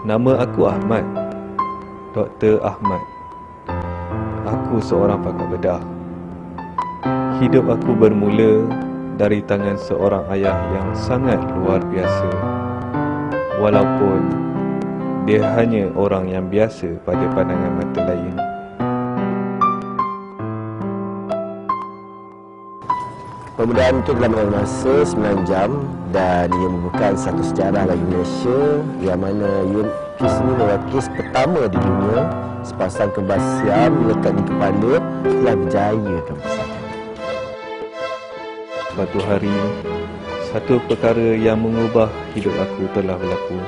Nama aku Ahmad, Dr. Ahmad. Aku seorang pakar bedah. Hidup aku bermula dari tangan seorang ayah yang sangat luar biasa. Walaupun dia hanya orang yang biasa pada pandangan mata lain. Pemudaan itu telah mengambil masa 9 jam dan ia merupakan satu sejarah bagi Malaysia yang mana kes ini merupakan kes pertama di dunia sepasang kembar Siam melekat di kepala telah berjaya kebersihan. Suatu hari, satu perkara yang mengubah hidup aku telah berlaku.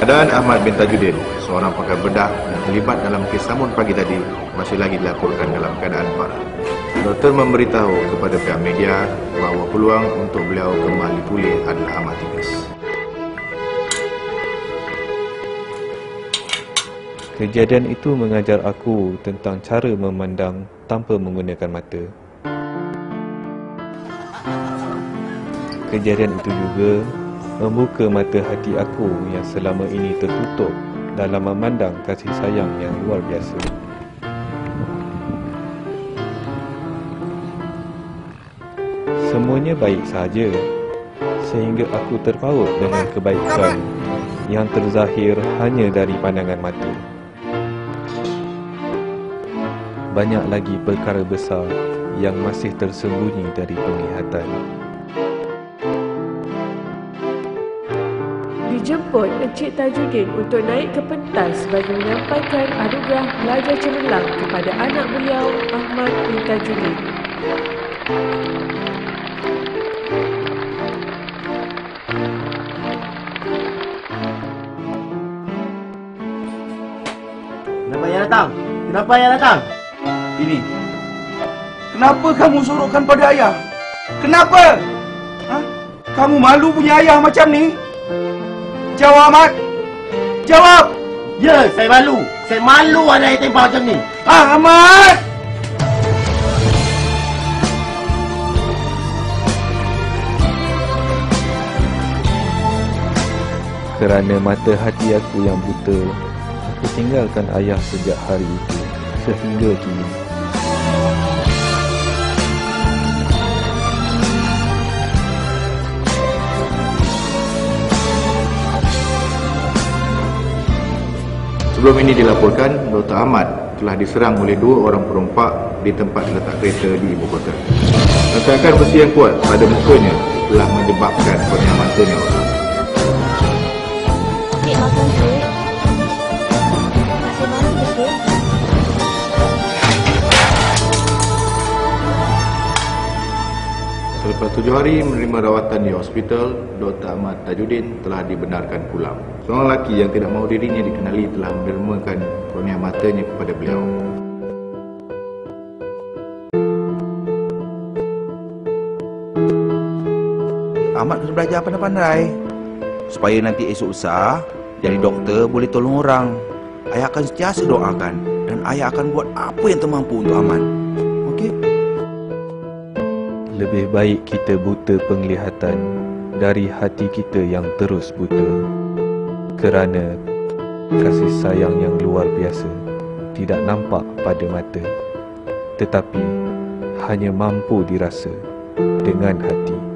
Keadaan Ahmad bin Tajuddin, seorang pakar bedah yang terlibat dalam kes Samun pagi tadi, masih lagi dilaporkan dalam keadaan parah. Doktor memberitahu kepada pihak media bahawa peluang untuk beliau kembali pulih adalah amat tipis. Kejadian itu mengajar aku tentang cara memandang tanpa menggunakan mata. Kejadian itu juga membuka mata hati aku yang selama ini tertutup dalam memandang kasih sayang yang luar biasa. Semuanya baik sahaja, sehingga aku terpaut dengan kebaikan yang terzahir hanya dari pandangan mata. Banyak lagi perkara besar yang masih tersembunyi dari penglihatan. Dijemput Encik Tajuddin untuk naik ke pentas bagi menyampaikan anugerah pelajar cemerlang kepada anak beliau Ahmad bin Tajuddin. Kenapa yang datang? Kenapa yang datang? Ini. Kenapa kamu suruhkan pada ayah? Kenapa? Ha? Kamu malu punya ayah macam ni? Jawab, Ahmad. Jawab. Ya, saya malu. Saya malu ada yang tembak macam ni. Ahmad! Kerana mata hati aku yang buta, aku tinggalkan ayah sejak hari itu sehingga kini. Sebelum ini dilaporkan, Dr. Ahmad telah diserang oleh 2 orang perompak di tempat letak kereta di ibu kota. Retakan besi yang kuat pada mukanya telah menyebabkan kornea matanya rosak. Cik, makan cik. Masih malu ke cik? Selepas 7 hari menerima rawatan di hospital, Dr. Ahmad Tajuddin telah dibenarkan pulang. Seorang lelaki yang tidak mahu dirinya dikenali telah mendermakan kornea matanya kepada beliau. Ahmad kena belajar pandai-pandai supaya nanti esok besar jadi doktor boleh tolong orang. Ayah akan sentiasa doakan dan ayah akan buat apa yang termampu untuk Ahmad. Okey? Lebih baik kita buta penglihatan dari hati kita yang terus buta. Kerana kasih sayang yang luar biasa tidak nampak pada mata, tetapi hanya mampu dirasa dengan hati.